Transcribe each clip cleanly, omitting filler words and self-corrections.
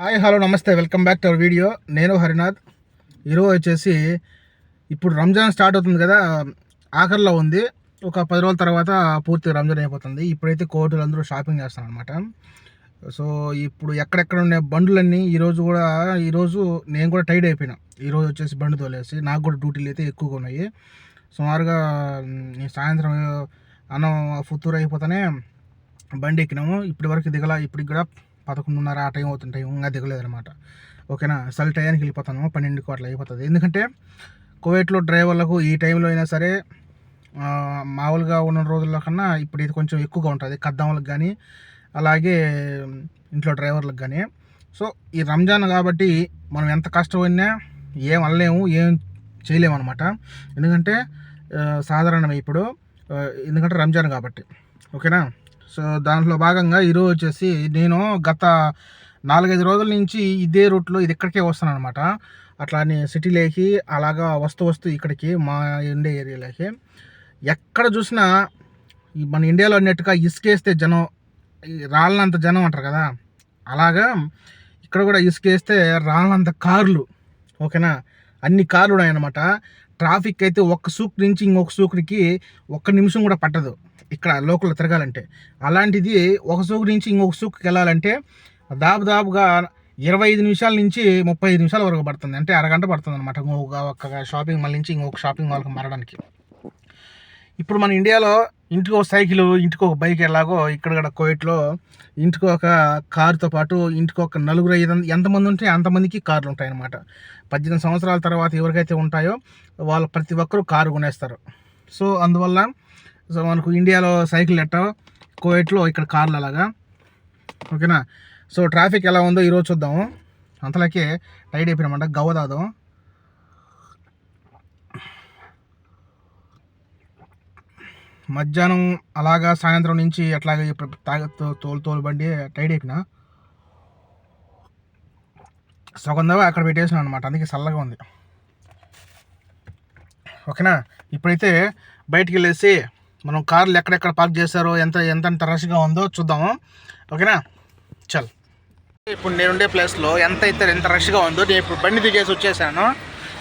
Hi hello నమస్తే, welcome back to our video. నేను హరినాథ్. ఈరోజు వచ్చేసి ఇప్పుడు రంజాన్ స్టార్ట్ అవుతుంది కదా, ఆఖరిలో ఉంది. ఒక 10 రోజుల తర్వాత పూర్తిగా రంజాన్ అయిపోతుంది. ఇప్పుడైతే కోర్టులు అందరూ షాపింగ్ చేస్తారు అనమాట. సో ఇప్పుడు ఎక్కడెక్కడ ఉండే బండ్లన్నీ ఈరోజు నేను కూడా టైడ్ అయిపోయినా. ఈరోజు వచ్చేసి బండి తోలేసి నాకు కూడా డ్యూటీలు అయితే ఎక్కువగా ఉన్నాయి. సుమారుగా సాయంత్రం అన్నం ఫుత్తూరు అయిపోతేనే బండి ఎక్కినాము. ఇప్పటి వరకు దిగల. ఇప్పటికి కూడా 11:30 ఆ టైం అవుతుంది. ఇంకా దిగలేదనమాట. ఓకేనా, అసలు టైంకి వెళ్ళిపోతాను. 12కి అట్లా అయిపోతుంది. ఎందుకంటే కువైట్లో డ్రైవర్లకు ఈ టైంలో అయినా సరే మామూలుగా ఉన్న రోజుల్లో కన్నా ఇప్పుడు ఇది కొంచెం ఎక్కువగా ఉంటుంది, ఖద్దాములకు కానీ అలాగే ఇంట్లో డ్రైవర్లకు కానీ. సో ఈ రంజాన్ కాబట్టి మనం ఎంత కష్టమైనా ఏం అనలేము, ఏం చేయలేము అనమాట. ఎందుకంటే సాధారణమే ఇప్పుడు, ఎందుకంటే రంజాన్ కాబట్టి. ఓకేనా, సో దాంట్లో భాగంగా ఈరోజు వచ్చేసి నేను గత 4-5 రోజుల నుంచి ఇదే రూట్లో ఇది ఇక్కడికే వస్తాను అనమాట. అట్లానే సిటీలోకి అలాగా వస్తూ ఇక్కడికి మా ఉండే ఏరియాలోకి ఎక్కడ చూసినా మన ఇండియాలో అన్నట్టుగా ఇసుకేస్తే జనం, రాళ్ళనంత జనం అంటారు కదా, అలాగా ఇక్కడ కూడా ఇసుకేస్తే రాళ్ళనంత కార్లు. ఓకేనా, అన్ని కార్లు ఉన్నాయన్నమాట. ట్రాఫిక్ అయితే ఒక్క సూక్ నుంచి ఇంకొక సూకుడికి 1 నిమిషం కూడా పట్టదు ఇక్కడ లోకల్లో తిరగాలంటే. అలాంటిది ఒక సూకు నుంచి ఇంకొక సూకుకి వెళ్ళాలంటే దాదాపుగా 25 నిమిషాల నుంచి 35 నిమిషాల వరకు పడుతుంది. అంటే అరగంట పడుతుంది అనమాట, ఒక షాపింగ్ మాల్ నుంచి ఇంకొక షాపింగ్ మాల్కి మారడానికి. ఇప్పుడు మన ఇండియాలో ఇంటికి ఒక సైకిల్, ఇంటికి ఒక బైక్ ఎలాగో ఇక్కడ కూడా కువైట్లో ఇంటికి ఒక కారుతో పాటు ఇంటికి ఒక 4-5 ఎంతమంది ఉంటే అంతమందికి కార్లు ఉంటాయన్నమాట. 18 సంవత్సరాల తర్వాత ఎవరికైతే ఉంటాయో వాళ్ళు ప్రతి ఒక్కరూ కారు కొనేస్తారు. సో అందువల్ల మనకు ఇండియాలో సైకిల్ ఎట్టో కువైట్లో ఇక్కడ కార్లు అలాగా. ఓకేనా, సో ట్రాఫిక్ ఎలా ఉందో ఈరోజు చూద్దాము. అంతలోకే టైడ్ అయిపోయినామంట, గవ్వ తాదాం. మధ్యాహ్నం అలాగా సాయంత్రం నుంచి అట్లాగే తోలు బండి టైడ్ అయిపోయినా. సగం దాకా అక్కడ పెట్టేసినా అనమాట, అందుకే చల్లగా ఉంది. ఓకేనా, ఇప్పుడైతే బయటికి వెళ్ళేసి మనం కార్లు ఎక్కడెక్కడ పార్క్ చేస్తారో ఎంత రష్గా ఉందో చూద్దాము. ఓకేనా, చల్. ఇప్పుడు నేను ఉండే ప్లేస్లో ఎంత రష్గా ఉందో, నేను ఇప్పుడు బండి దిగేసి వచ్చేసాను.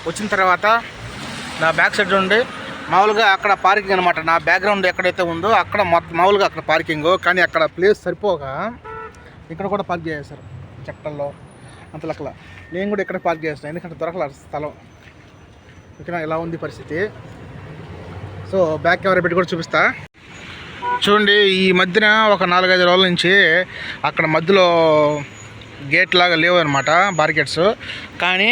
వచ్చిన తర్వాత నా బ్యాక్ సైడ్ ఉండి మామూలుగా అక్కడ పార్కింగ్ అనమాట. నా బ్యాక్గ్రౌండ్ ఎక్కడైతే ఉందో అక్కడ మామూలుగా అక్కడ పార్కింగ్, కానీ అక్కడ ప్లేస్ సరిపోక ఇక్కడ కూడా పార్క్ చేసేసారు చెట్టల్లో అంతలక్కల. నేను కూడా ఇక్కడ పార్క్ చేస్తాను, ఎందుకంటే దొరకల స్థలం. ఓకేనా, ఇలా ఉంది పరిస్థితి. సో బ్యాక్ కెమెరా పెట్టి కూడా చూపిస్తా చూడండి. ఈ మధ్యన ఒక 4-5 రోజుల నుంచి అక్కడ మధ్యలో గేట్ లాగా లేవు అనమాట, బార్గెట్స్. కానీ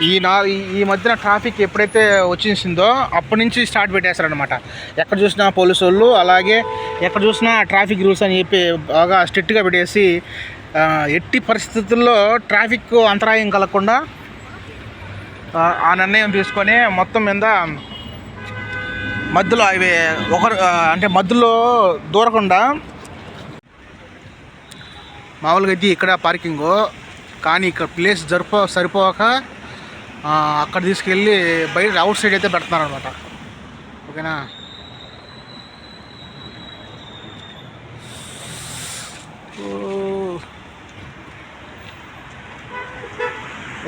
ఈ మధ్యన ట్రాఫిక్ ఎప్పుడైతే వచ్చేసిందో అప్పటి నుంచి స్టార్ట్ పెట్టేస్తారనమాట. ఎక్కడ చూసినా పోలీసు వాళ్ళు, అలాగే ఎక్కడ చూసినా ట్రాఫిక్ రూల్స్ అని చెప్పి బాగా స్ట్రిక్ట్గా పెట్టేసి ఎట్టి పరిస్థితుల్లో ట్రాఫిక్ అంతరాయం కలగకుండా ఆ నిర్ణయం తీసుకొని మొత్తం మీద మధ్యలో అవి అంటే మధ్యలో దూరకుండా మామూలుగా అయితే ఇక్కడ పార్కింగు, కానీ ఇక్కడ ప్లేస్ సరిపోక అక్కడ తీసుకెళ్ళి బయట అవుట్ సైడ్ అయితే పెడుతున్నారు అనమాట. ఓకేనా,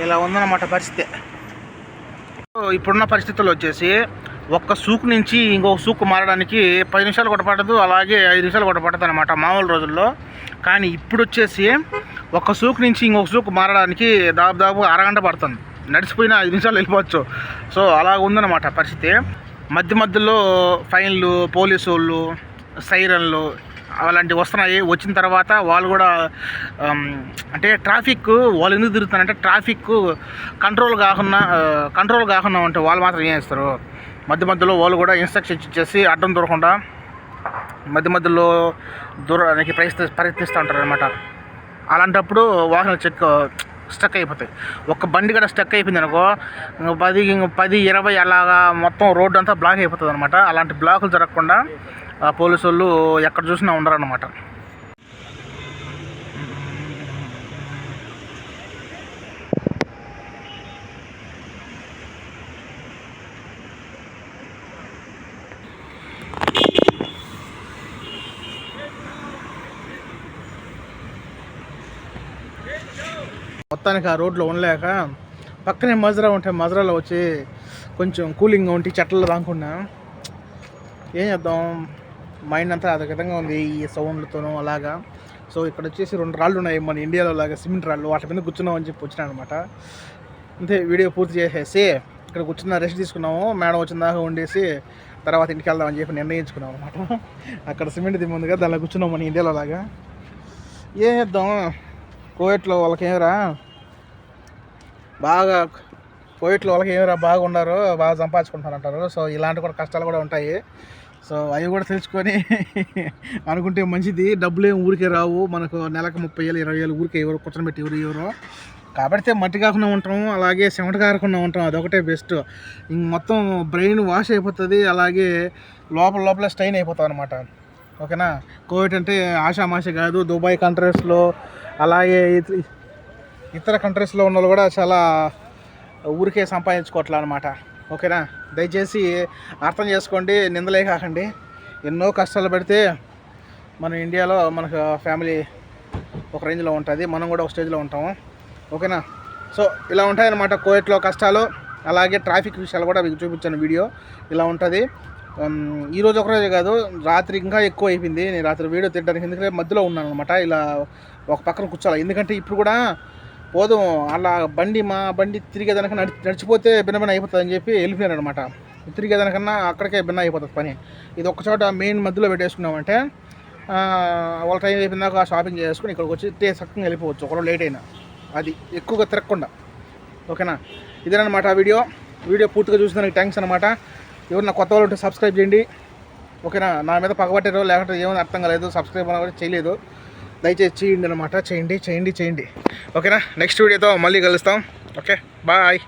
ఇలా ఉందన్నమాట పరిస్థితి. ఇప్పుడున్న పరిస్థితుల్లో వచ్చేసి ఒక్క సూకు నుంచి ఇంకొక సూకు మారడానికి 10 నిమిషాలు కూడా పడదు, అలాగే 5 నిమిషాలు కూడా పడుతుంది అనమాట మామూలు రోజుల్లో. కానీ ఇప్పుడు వచ్చేసి ఒక్క సూకు నుంచి ఇంకొక సూకు మారడానికి దాదాపు అరగంట పడుతుంది. నడిచిపోయినా 5 నిమిషాలు వెళ్ళిపోవచ్చు. సో అలా ఉందన్నమాట పరిస్థితి. మధ్యలో ఫైన్లు, పోలీసు వాళ్ళు, సైరన్లు అలాంటివి వస్తున్నాయి. వచ్చిన తర్వాత వాళ్ళు కూడా అంటే ట్రాఫిక్ వాళ్ళు ఎందుకు తిరుగుతారంటే ట్రాఫిక్ కంట్రోల్ కాకుండా ఉంటే వాళ్ళు మాత్రం ఏం చేస్తారు, మధ్యలో వాళ్ళు కూడా ఇన్స్ట్రక్షన్స్ ఇచ్చేసి అడ్డం దూరకుండా మధ్యలో దూరానికి ప్రయత్నిస్తూ ఉంటారు అనమాట. అలాంటప్పుడు వాహనాలు స్టక్ అయిపోతాయి. ఒక బండి కూడా స్టక్ అయిపోయింది అనుకో, 10-20 అలాగా మొత్తం రోడ్డు అంతా బ్లాక్ అయిపోతుంది అనమాట. అలాంటి బ్లాకులు జరగకుండా పోలీసు వాళ్ళు ఎక్కడ చూసినా ఉండరన్నమాట. మొత్తానికి ఆ రోడ్లో ఉండలేక పక్కనే మజరా ఉంటాయి, మజరాలో వచ్చి కొంచెం కూలింగ్గా ఉంటే చెట్లలో దానుకున్నా. ఏం చేద్దాం, మైండ్ అంతా అదే విధంగా ఉంది ఈ సౌండ్లతోనూ అలాగా. సో ఇక్కడ వచ్చేసి 2 రాళ్ళు ఉన్నాయి మన ఇండియాలో లాగా, సిమెంట్ రాళ్ళు. వాటి మీద కూర్చున్నామని చెప్పి వచ్చినాను అనమాట. అంతే, వీడియో పూర్తి చేసేసి ఇక్కడ కూర్చున్న రెస్ట్ తీసుకున్నాము. మేడం వచ్చిన దాకా ఉండేసి తర్వాత ఇంటికి వెళ్దామని చెప్పి నిర్ణయించుకున్నాం అనమాట. అక్కడ సిమెంట్ దిమ్మ ఉంది కదా, దానిలో కూర్చున్నాం మన ఇండియాలో లాగా. ఏం చేద్దాం, కోవిట్లో వాళ్ళకి ఏమరా బాగా ఉన్నారు, బాగా సంపాదించుకుంటారు అంటారు. సో ఇలాంటి కూడా కష్టాలు కూడా ఉంటాయి. సో అవి కూడా తెలుసుకొని అనుకుంటే మంచిది. డబ్బులు ఏమి ఊరికే రావు మనకు, నెలకు 30,000 20,000 ఊరికే ఎవరు కూర్చొని ఎవరు కాబట్టి మట్టి కాకుండా ఉంటాం, అలాగే చెమట కారకుండా ఉంటాం. అదొకటే బెస్ట్. ఇంక మొత్తం బ్రెయిన్ వాష్ అయిపోతుంది, అలాగే లోపల స్ట్రెయిన్ అయిపోతాం అనమాట. ఓకేనా. కోవిడ్ అంటే ఆషామాషి కాదు. దుబాయ్ కంట్రీస్లో అలాగే ఇతర కంట్రీస్లో ఉన్న వాళ్ళు కూడా చాలా ఊరికే సంపాదించుకోవట్లే అనమాట. ఓకేనా. దయచేసి అర్థం చేసుకోండి, నిందలే కాకండి. ఎన్నో కష్టాలు పెడితే మన ఇండియాలో మనకు ఫ్యామిలీ ఒక రేంజ్లో ఉంటుంది, మనం కూడా ఒక స్టేజ్లో ఉంటాము. ఓకేనా. సో ఇలా ఉంటాయన్నమాట కోవిట్లో కష్టాలు. అలాగే ట్రాఫిక్ విషయాలు కూడా మీకు చూపించాను వీడియో. ఇలా ఉంటుంది. ఈరోజు ఒకరోజే కాదు, రాత్రి ఇంకా ఎక్కువ అయిపోయింది. నేను రాత్రి వీడియో తిట్టడానికి ఎందుకంటే మధ్యలో ఉన్నాను అనమాట. ఇలా ఒక పక్కన కూర్చోాలి, ఎందుకంటే ఇప్పుడు కూడా పోదాం అలా మా బండి తిరిగేదానికన్నా నడిచిపోతే భిన్న అయిపోతుంది అని చెప్పి వెళ్ళిపోయాను అనమాట. తిరిగేదానికన్నా అక్కడికే భిన్న అయిపోతుంది పని. ఇది ఒక్కచోట మెయిన్ మధ్యలో పెట్టేసుకున్నామంటే వాళ్ళ టైం అయిపోయిందాక షాపింగ్ చేసుకుని ఇక్కడికి వచ్చి సక్కంగా వెళ్ళిపోవచ్చు, ఒకరోజు లేట్ అయినా. అది ఎక్కువగా తిరగకుండా. ఓకేనా. ఇదేనమాట వీడియో పూర్తిగా చూసినందుకు థ్యాంక్స్ అనమాట. ఎవరు కొత్త వాళ్ళు ఉంటే సబ్స్క్రైబ్ చేయండి. ఓకేనా. నా మీద పగబట్టారో లేకపోతే ఏమైనా అర్థం కాలేదు, సబ్స్క్రైబ్ కూడా చేయలేదు, దయచేసి చేయండి అనమాట. చేయండి. ఓకేనా. నెక్స్ట్ వీడియోతో మళ్ళీ కలుస్తాం. Okay, bye.